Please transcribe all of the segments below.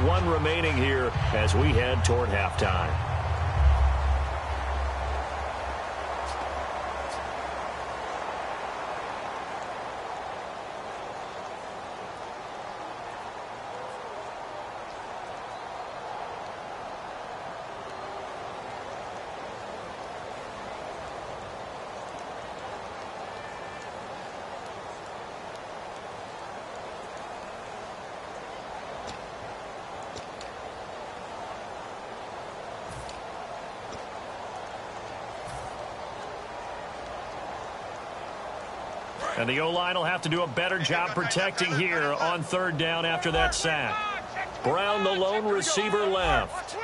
1 remaining here as we head toward halftime. And the O-line will have to do a better job protecting here on 3rd down after that sack. Brown, the lone receiver, left.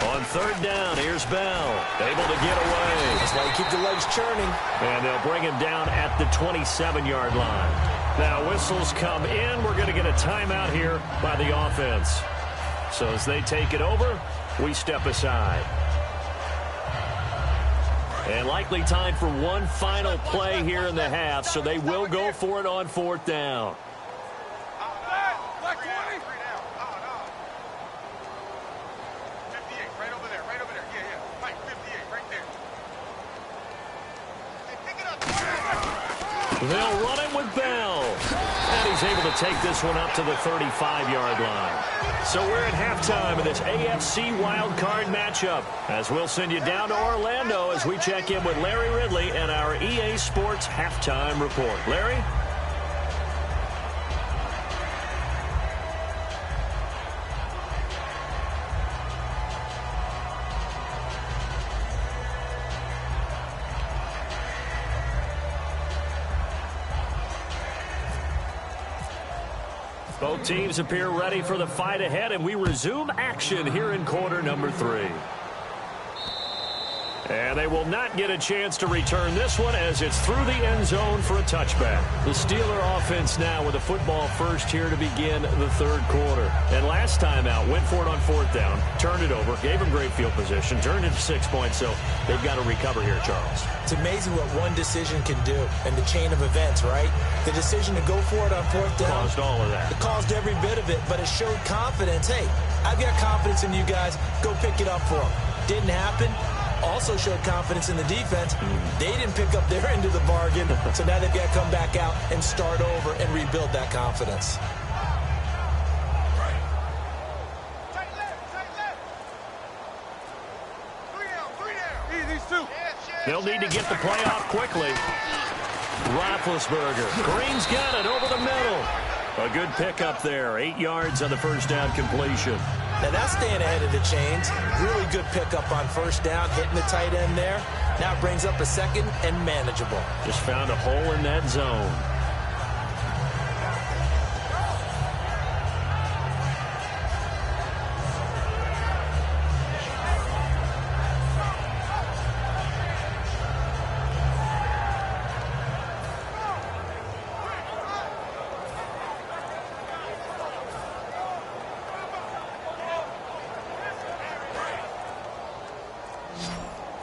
On 3rd down, here's Bell. Able to get away. That's why you keep the legs churning. And they'll bring him down at the 27-yard line. Now whistles come in. We're going to get a timeout here by the offense. So as they take it over, we step aside. And likely time for one final play here in the half, so they will go for it on 4th down. They'll run it with Bell. And he's able to take this one up to the 35-yard line. So we're at halftime of this AFC wildcard matchup, as we'll send you down to Orlando as we check in with Larry Ridley and our EA Sports halftime report. Larry? Both teams appear ready for the fight ahead, and we resume action here in quarter number 3. And they will not get a chance to return this one as it's through the end zone for a touchback. The Steeler offense now with a football first here to begin the 3rd quarter. And last time out, went for it on 4th down, turned it over, gave them great field position, turned it to 6 points, so they've got to recover here, Charles. It's amazing what one decision can do in the chain of events, right? The decision to go for it on 4th down. Caused all of that. It caused every bit of it, but it showed confidence. Hey, I've got confidence in you guys. Go pick it up for them. Didn't happen. Also showed confidence in the defense. They didn't pick up their end of the bargain, so now they've got to come back out and start over and rebuild that confidence. They'll need to get the play off quickly. Roethlisberger. Green's got it over the middle. A good pickup there. 8 yards on the first down completion. Now that's staying ahead of the chains. Really good pickup on first down, hitting the tight end there. Now it brings up a second and manageable. Just found a hole in that zone.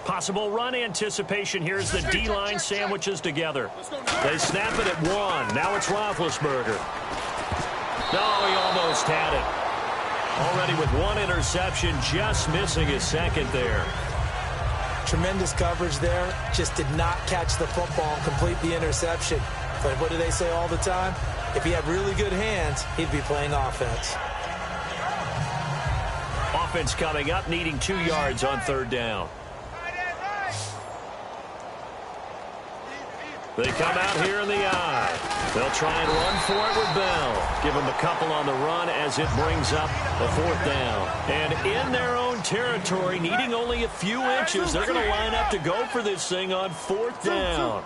Possible run anticipation here as the D-line sandwiches together. They snap it at 1. Now it's Roethlisberger. No, he almost had it. Already with 1 interception, just missing his 2nd there. Tremendous coverage there. Just did not catch the football and complete the interception. But what do they say all the time? If he had really good hands, he'd be playing offense. Offense coming up, needing 2 yards on 3rd down. They come out here in the eye. They'll try and run for it with Bell. Give them a couple on the run as it brings up a 4th down. And in their own territory, needing only a few inches, they're going to line up to go for this thing on 4th down.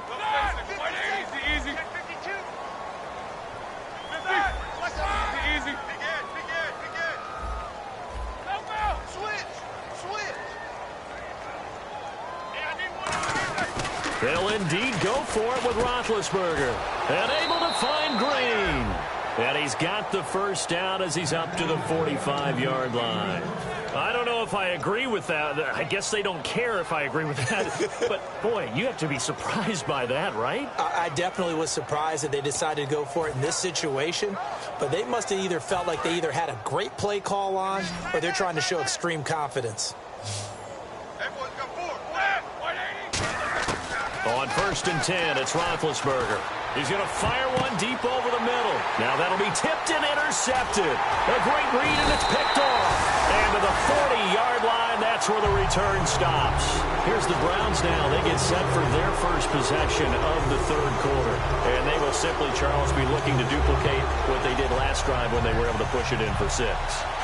They'll indeed go for it with Roethlisberger. And able to find Green. And he's got the first down as he's up to the 45-yard line. I don't know if I agree with that. I guess they don't care if I agree with that. But, boy, you have to be surprised by that, right? I definitely was surprised that they decided to go for it in this situation. But they must have either felt like they either had a great play call on or they're trying to show extreme confidence. On 1st and 10, it's Roethlisberger. He's going to fire one deep over the middle. Now that'll be tipped and intercepted. A great read, and it's picked off. And to the 40-yard line, that's where the return stops. Here's the Browns now. They get set for their first possession of the third quarter. And they will simply, Charles, be looking to duplicate what they did last drive when they were able to push it in for 6.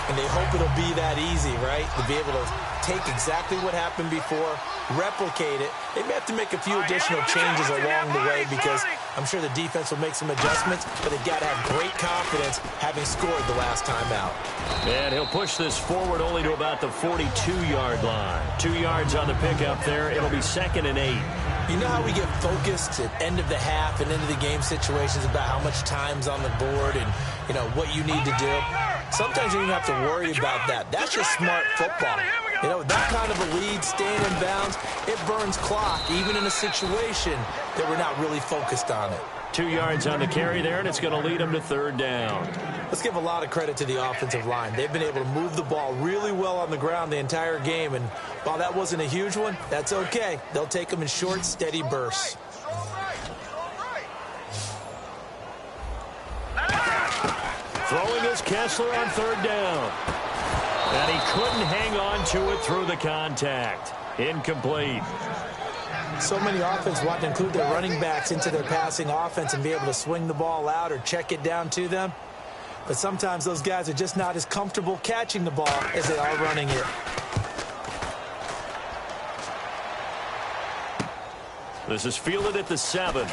And they hope it'll be that easy, right? To be able to take exactly what happened before, replicate it. They may have to make a few additional changes along the way because I'm sure the defense will make some adjustments, but they've got to have great confidence having scored the last time out. And he'll push this forward only to about the 42-yard line. 2 yards on the pickup there. It'll be 2nd and 8. You know how we get focused at end of the half and into the game situations about how much time's on the board and, you know, what you need to do? Sometimes you don't have to worry about that. That's just smart football. You know, that kind of a lead, staying in bounds, it burns clock, even in a situation that we're not really focused on it. 2 yards on the carry there, and it's going to lead them to 3rd down. Let's give a lot of credit to the offensive line. They've been able to move the ball really well on the ground the entire game, and while that wasn't a huge one, that's okay. They'll take them in short, steady bursts. Throwing is Kessler on 3rd down. And he couldn't hang on to it through the contact. Incomplete. So many offenses want to include their running backs into their passing offense and be able to swing the ball out or check it down to them. But sometimes those guys are just not as comfortable catching the ball as they are running it. This is fielded at the 7.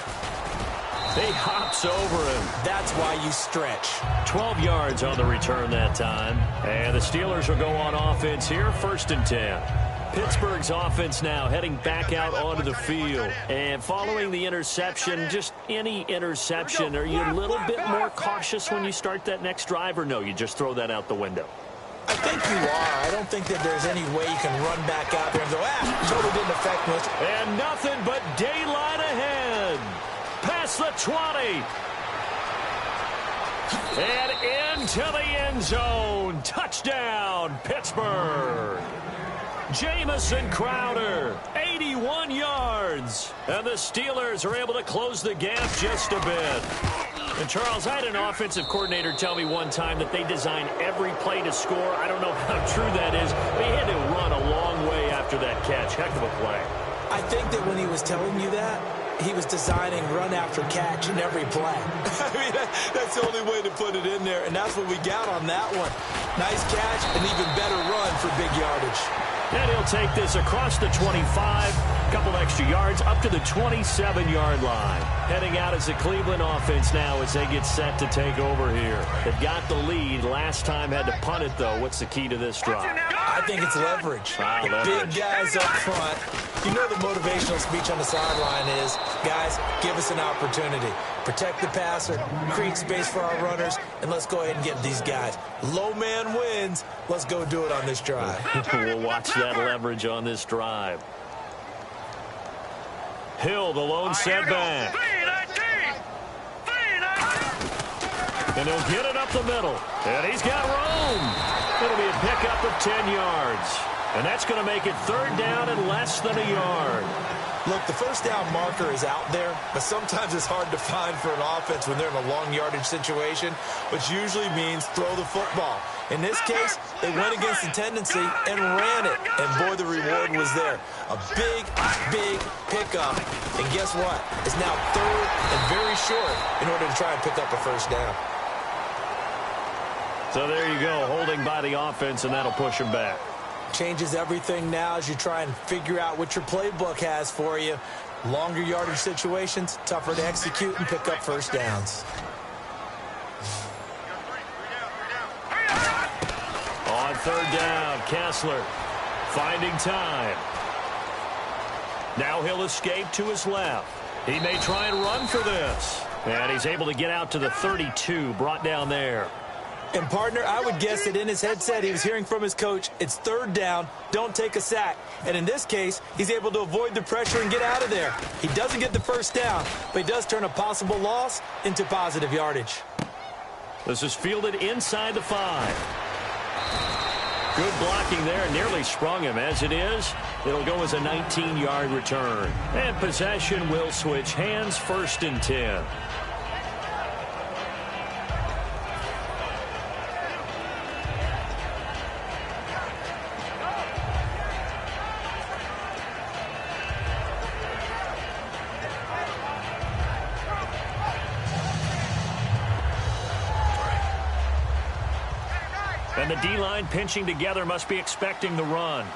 He hops over him. That's why you stretch. 12 yards on the return that time. And the Steelers will go on offense here, 1st and 10. Pittsburgh's offense now heading back out onto the field. And following the interception, just any interception, are you a little bit more cautious when you start that next drive, or no, you just throw that out the window? I think you are. I don't think that there's any way you can run back out there and go, totally didn't affect much. And nothing but daylight ahead. Past the 20. And into the end zone. Touchdown, Pittsburgh. Jamison Crowder, 81 yards. And the Steelers are able to close the gap just a bit. And, Charles, I had an offensive coordinator tell me one time that they design every play to score. I don't know how true that is, but he had to run a long way after that catch. Heck of a play. I think that when he was telling you that, he was designing run after catch in every play. I mean, that's the only way to put it in there, and that's what we got on that one. Nice catch, an even better run for big yardage. And he'll take this across the 25, a couple extra yards, up to the 27-yard line. Heading out as the Cleveland offense now as they get set to take over here. They've got the lead. Last time had to punt it, though. What's the key to this drive? I think it's leverage. Big guys up front. You know the motivational speech on the sideline is, guys, give us an opportunity. Protect the passer, create space for our runners, and let's go ahead and get these guys. Low man wins. Let's go do it on this drive. We'll watch that leverage on this drive. Hill, the lone setback. And he'll get it up the middle. And he's got room. It'll be a pickup of 10 yards. And that's going to make it 3rd down and less than a yard. Look, the first down marker is out there, but sometimes it's hard to find for an offense when they're in a long yardage situation, which usually means throw the football. In this case, they went against the tendency and ran it, and boy, the reward was there. A big, big pickup, and guess what? It's now 3rd and very short in order to try and pick up a first down. So there you go, holding by the offense, and that'll push him back. Changes everything now as you try and figure out what your playbook has for you. Longer yardage situations, tougher to execute and pick up first downs. On 3rd down, Kessler finding time. Now he'll escape to his left. He may try and run for this. And he's able to get out to the 32, brought down there. And, partner, I would guess that in his headset he was hearing from his coach, it's third down, don't take a sack. And in this case, he's able to avoid the pressure and get out of there. He doesn't get the first down, but he does turn a possible loss into positive yardage. This is fielded inside the 5. Good blocking there, nearly sprung him. As it is, it'll go as a 19-yard return. And possession will switch hands, 1st and 10. And the D-line pinching together must be expecting the run. Hey,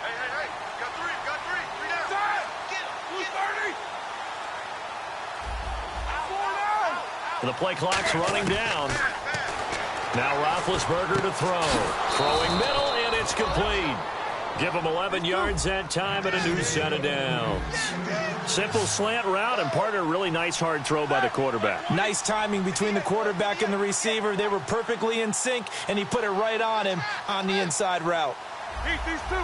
got three down. The play clock's running down. Now Roethlisberger to throw. Throwing middle, and it's complete. Give him 11 yards that time and a new set of downs. Simple slant route, and partner, really nice hard throw by the quarterback. Nice timing between the quarterback and the receiver. They were perfectly in sync, and he put it right on him on the inside route. These two.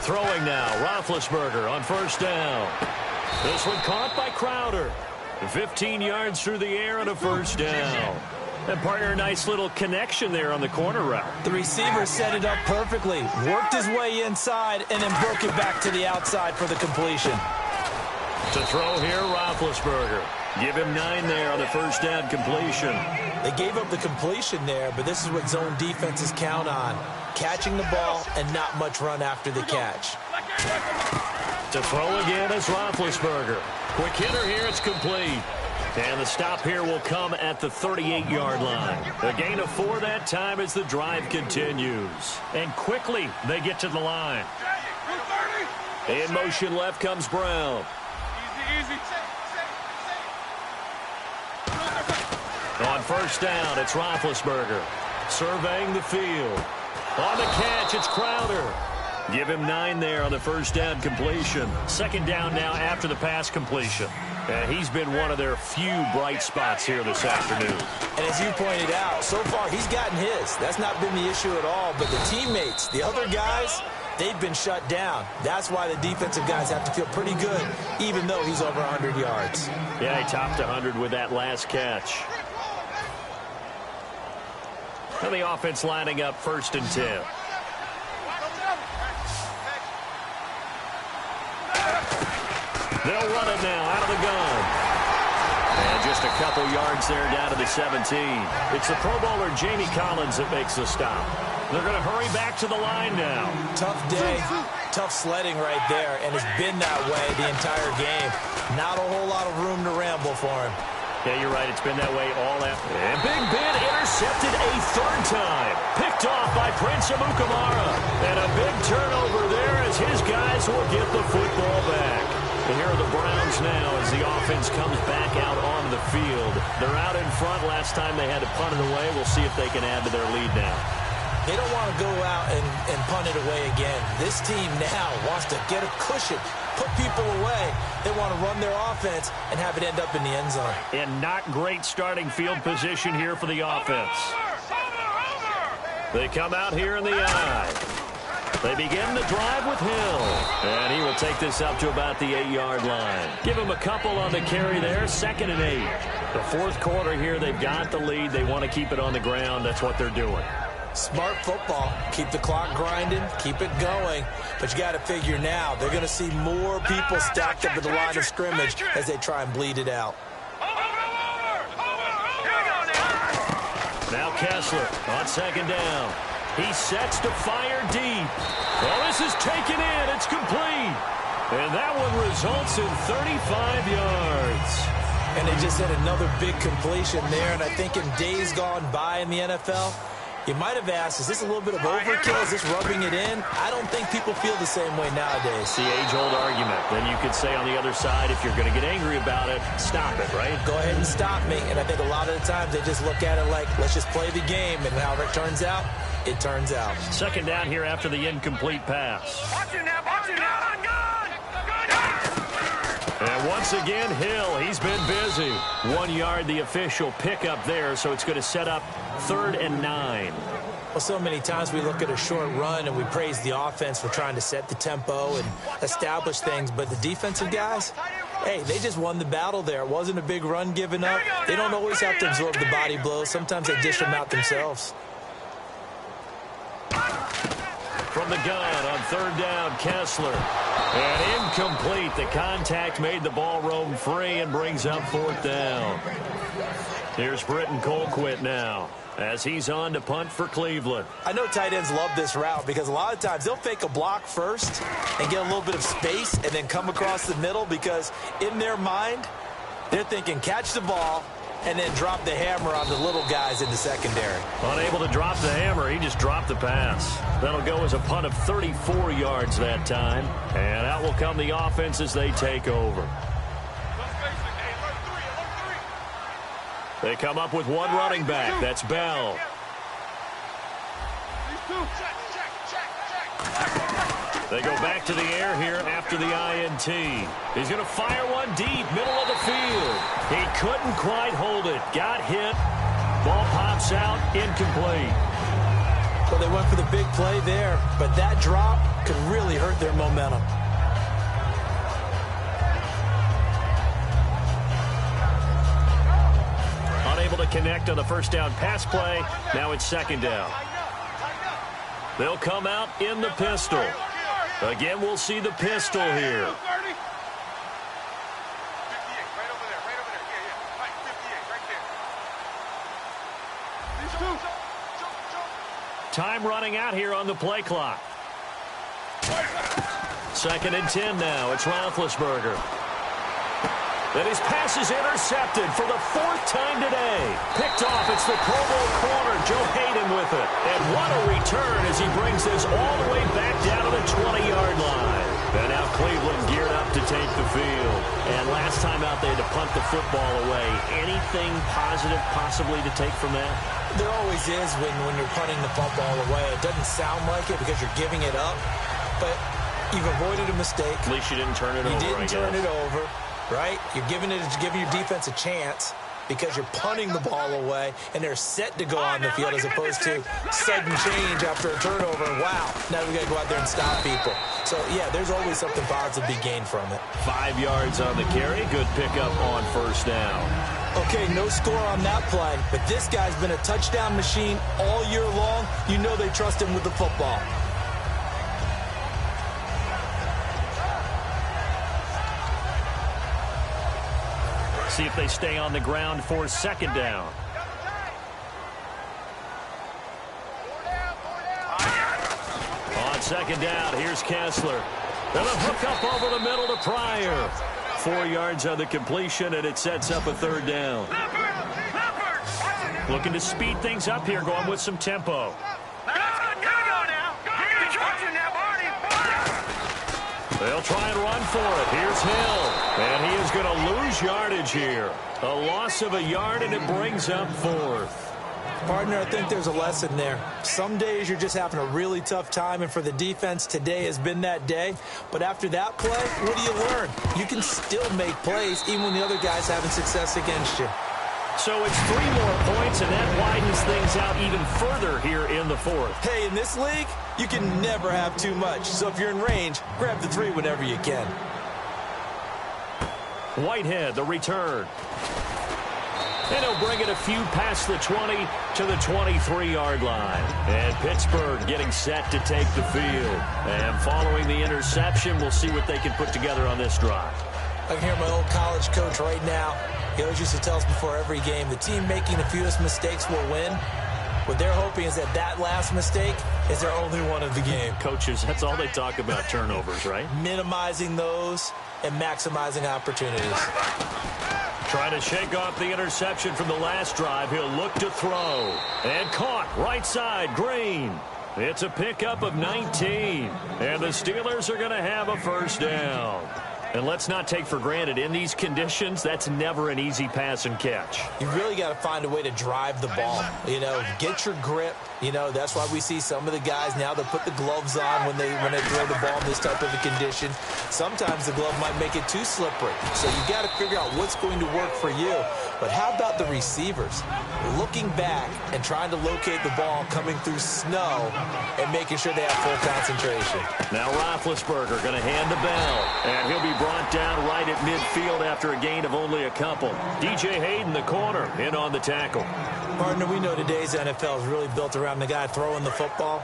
Throwing now, Roethlisberger on 1st down. This one caught by Crowder. 15 yards through the air and a 1st down. And partner, nice little connection there on the corner route. The receiver set it up perfectly, worked his way inside, and then broke it back to the outside for the completion. To throw here, Roethlisberger. Give him 9 there on the 1st down completion. They gave up the completion there, but this is what zone defenses count on. Catching the ball and not much run after the catch. To throw again is Roethlisberger. Quick hitter here, it's complete. And the stop here will come at the 38-yard line. A gain of 4 that time as the drive continues. And quickly, they get to the line. In motion left comes Brown. Easy. On 1st down, it's Roethlisberger. Surveying the field. On the catch, it's Crowder. Give him 9 there on the 1st down completion. 2nd down now after the pass completion. And he's been one of their few bright spots here this afternoon. And as you pointed out, so far he's gotten his. That's not been the issue at all. But the teammates, the other guys, they've been shut down. That's why the defensive guys have to feel pretty good, even though he's over 100 yards. Yeah, he topped 100 with that last catch. And the offense lining up 1st and 10. They'll run it now out of the gun. And just a couple yards there down to the 17. It's the Pro Bowler Jamie Collins that makes the stop. They're going to hurry back to the line now. Tough day, tough sledding right there, and it's been that way the entire game. Not a whole lot of room to ramble for him. Yeah, you're right. It's been that way all after. And Big Ben intercepted a 3rd time. Picked off by Prince Amukamara. And a big turnover there as his guys will get the football back. And here are the Browns now as the offense comes back out on the field. They're out in front. Last time they had to punt it away. We'll see if they can add to their lead now. They don't want to go out and punt it away again. This team now wants to get a cushion, put people away. They want to run their offense and have it end up in the end zone. And not great starting field position here for the offense. They come out here in the eye. They begin the drive with Hill. And he will take this up to about the 8-yard line. Give him a couple on the carry there. 2nd and 8. The 4th quarter here, they've got the lead. They want to keep it on the ground. That's what they're doing. Smart football. Keep the clock grinding. Keep it going. But you got to figure now, they're going to see more people stacked up at the line of scrimmage as they try and bleed it out. Now Kessler on 2nd down. He sets to fire deep. Well, this is taken in. It's complete. And that one results in 35 yards. And they just had another big completion there. And I think in days gone by in the NFL, you might have asked, is this a little bit of overkill? Is this rubbing it in? I don't think people feel the same way nowadays. It's the age-old argument. Then you could say on the other side, if you're going to get angry about it, stop it, right? Go ahead and stop me. And I think a lot of the times they just look at it like, let's just play the game. And however it turns out, it turns out. 2nd down here after the incomplete pass. Watch it now, on gun! once again, Hill, he's been busy. 1 yard, the official pickup there, so it's going to set up 3rd and 9. Well, so many times we look at a short run and we praise the offense for trying to set the tempo and establish things, but the defensive guys, hey, they just won the battle there. It wasn't a big run given up. They don't always have to absorb the body blows. Sometimes they dish them out themselves. From the gun on 3rd down, Kessler. And incomplete. The contact made the ball roam free and brings up 4th down. Here's Britton Colquitt now, as he's on to punt for Cleveland. I know tight ends love this route because a lot of times they'll fake a block first and get a little bit of space and then come across the middle because in their mind, they're thinking catch the ball and then drop the hammer on the little guys in the secondary. Unable to drop the hammer, he just dropped the pass. That'll go as a punt of 34 yards that time. And out will come the offense as they take over. They come up with one running back. That's Bell. They go back to the air here after the INT. He's going to fire one deep, middle of the field. He couldn't quite hold it. Got hit. Ball pops out, incomplete. Well, they went for the big play there, but that drop could really hurt their momentum. Unable to connect on the first down pass play. Now it's 2nd down. They'll come out in the pistol. Again, we'll see the pistol here. Time running out here on the play clock. 2nd and 10 now. It's Roethlisberger. And his pass is intercepted for the 4th time today. Picked off. It's the Pro Bowl corner, Joe Hayden, with it. And what a return as he brings this all the way back down to the 20-yard line. And now Cleveland geared up to take the field. And last time out, they had to punt the football away. Anything positive possibly to take from that? There always is when you're punting the football away. It doesn't sound like it because you're giving it up, but you've avoided a mistake. At least you didn't turn it over, You didn't turn it over. Right? You're giving your defense a chance because you're punting the ball away, and they're set to go on the field as opposed to sudden change after a turnover. Wow, now we got to go out there and stop people. So, yeah, there's always something positive to be gained from it. 5 yards on the carry. Good pickup on 1st down. Okay, no score on that play, but this guy's been a touchdown machine all year long. You know they trust him with the football. See if they stay on the ground for 2nd down. On 2nd down, here's Kessler. And a hook up over the middle to Pryor. 4 yards on the completion, and it sets up a 3rd down. Looking to speed things up here, going with some tempo. They'll try and run for it. Here's Hill. And he is going to lose yardage here. A loss of a yard, and it brings up 4th. Partner, I think there's a lesson there. Some days you're just having a really tough time, and for the defense, today has been that day. But after that play, what do you learn? You can still make plays even when the other guy's having success against you. So it's 3 more points, and that widens things out even further here in the 4th. Hey, in this league, you can never have too much. So if you're in range, grab the 3 whenever you can. Whitehead, the return. And he'll bring it a few past the 20 to the 23-yard line. And Pittsburgh getting set to take the field. And following the interception, we'll see what they can put together on this drive. I can hear my old college coach right now. He always used to tell us before every game, the team making the fewest mistakes will win. What they're hoping is that last mistake is their only one of the game. Coaches, that's all they talk about, turnovers, right? Minimizing those and maximizing opportunities. Trying to shake off the interception from the last drive. He'll look to throw. And caught right side, Green. It's a pickup of 19. And the Steelers are going to have a 1st down. And let's not take for granted, in these conditions, that's never an easy pass and catch. You really got to find a way to drive the ball. You know, get your grip. You know, that's why we see some of the guys now, they'll put the gloves on when they throw the ball in this type of a condition. Sometimes the glove might make it too slippery. So you got to figure out what's going to work for you. But how about the receivers? Looking back and trying to locate the ball coming through snow and making sure they have full concentration. Now Roethlisberger going to hand to Bell. And he'll be brought down right at midfield after a gain of only a couple. DJ Hayden, the corner, in on the tackle. Partner, we know today's NFL is really built around the guy throwing the football.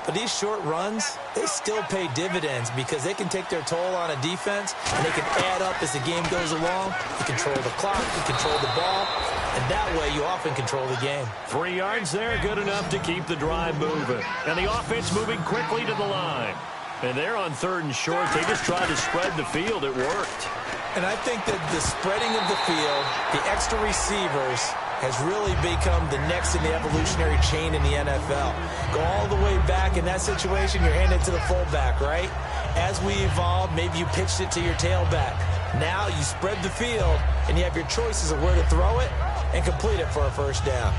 But these short runs, they still pay dividends because they can take their toll on a defense and they can add up as the game goes along. You control the clock, you control the ball, and that way you often control the game. 3 yards there, good enough to keep the drive moving. And the offense moving quickly to the line. And they're on 3rd and short. They just tried to spread the field. It worked. And I think that the spreading of the field, the extra receivers, has really become the next in the evolutionary chain in the NFL. Go all the way back in that situation, you're handed to the fullback, right? As we evolved, maybe you pitched it to your tailback. Now you spread the field, and you have your choices of where to throw it and complete it for a first down.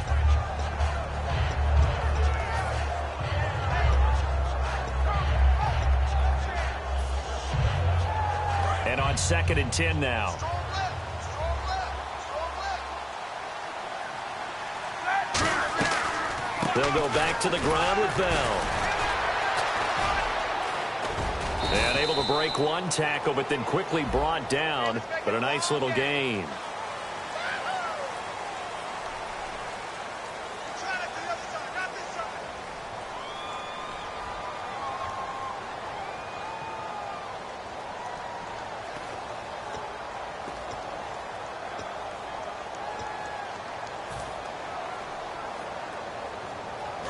And on 2nd and 10 now. They'll go back to the ground with Bell. And able to break one tackle, but then quickly brought down. But a nice little gain.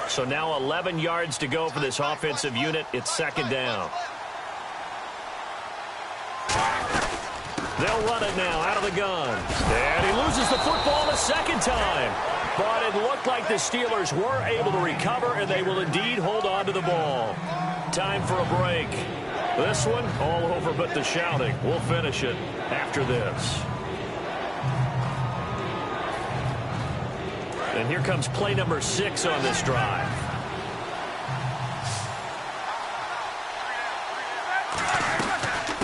So now 11 yards to go for this offensive unit. It's 2nd down. They'll run it now out of the gun. And he loses the football a 2nd time. But it looked like the Steelers were able to recover, and they will indeed hold on to the ball. Time for a break. This one all over but the shouting. We'll finish it after this. And here comes play number 6 on this drive.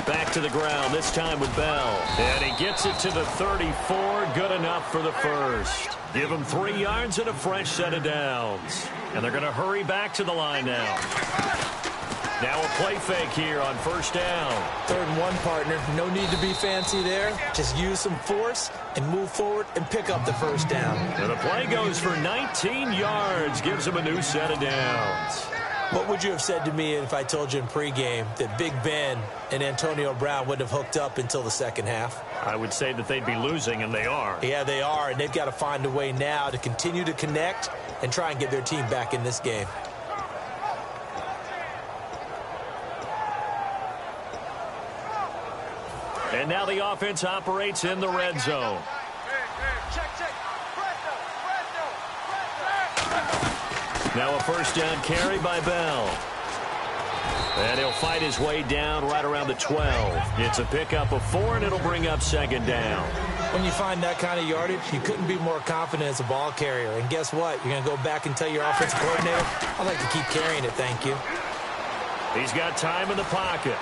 Back to the ground, this time with Bell. And he gets it to the 34, good enough for the first. Give him 3 yards and a fresh set of downs. And they're going to hurry back to the line now. Now a play fake here on 1st down. 3rd and 1, partner. No need to be fancy there. Just use some force and move forward and pick up the 1st down. And the play goes for 19 yards. Gives him a new set of downs. What would you have said to me if I told you in pregame that Big Ben and Antonio Brown wouldn't have hooked up until the 2nd half? I would say that they'd be losing, and they are. Yeah, they are, and they've got to find a way now to continue to connect and try and get their team back in this game. And now the offense operates in the red zone. Now a 1st down carry by Bell. And he'll fight his way down right around the 12. It's a pickup of 4, and it'll bring up 2nd down. When you find that kind of yardage, you couldn't be more confident as a ball carrier. And guess what? You're going to go back and tell your offensive coordinator, I'd like to keep carrying it, thank you. He's got time in the pocket.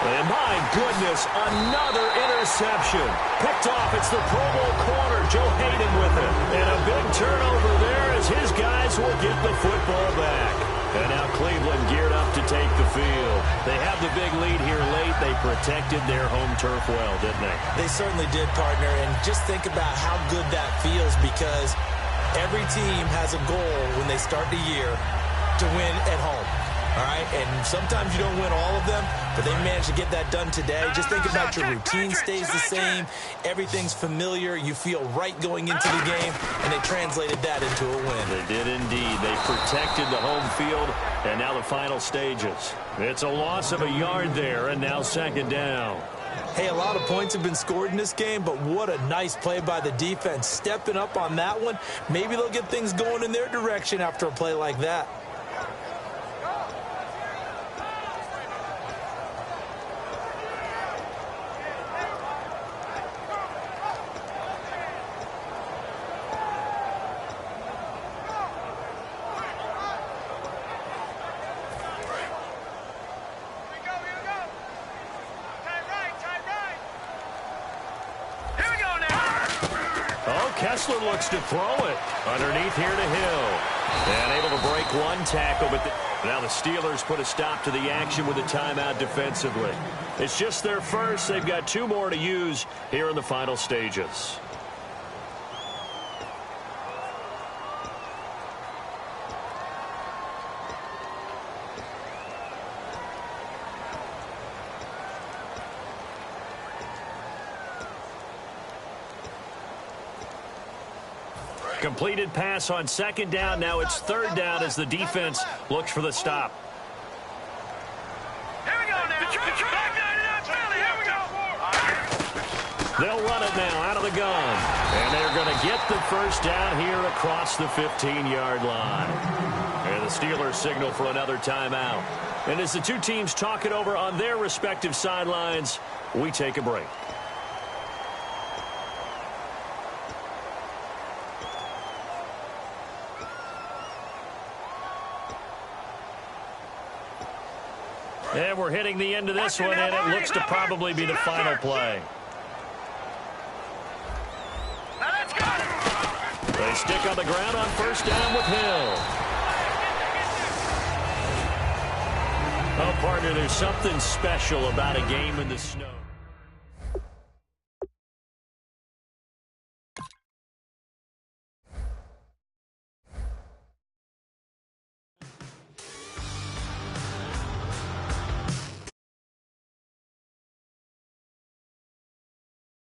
And my goodness, another interception. Picked off. It's the Pro Bowl corner, Joe Hayden, with it. And a big turnover there as his guys will get the football back. And now Cleveland geared up to take the field. They have the big lead here late. They protected their home turf well, didn't they? They certainly did, partner. And just think about how good that feels, because every team has a goal when they start the year to win at home. All right, and sometimes you don't win all of them, but they managed to get that done today. Just think about your routine stays the same. Everything's familiar. You feel right going into the game, and they translated that into a win. They did indeed. They protected the home field, and now the final stages. It's a loss of a yard there, and now 2nd down. Hey, a lot of points have been scored in this game, but what a nice play by the defense. Stepping up on that one. Maybe they'll get things going in their direction after a play like that. Kessler looks to throw it. Underneath here to Hill. And able to break one tackle, but now the Steelers put a stop to the action with a timeout defensively. It's just their first. They've got 2 more to use here in the final stages. Completed pass on 2nd down. Now it's 3rd down as the defense looks for the stop. Here we go now. Here we go. They'll run it now out of the gun. And they're going to get the 1st down here across the 15-yard line. And the Steelers signal for another timeout. And as the 2 teams talk it over on their respective sidelines, we take a break. And we're hitting the end of this one, and it looks to probably be the final play. They stick on the ground on 1st down with Hill. Oh, partner, there's something special about a game in the snow.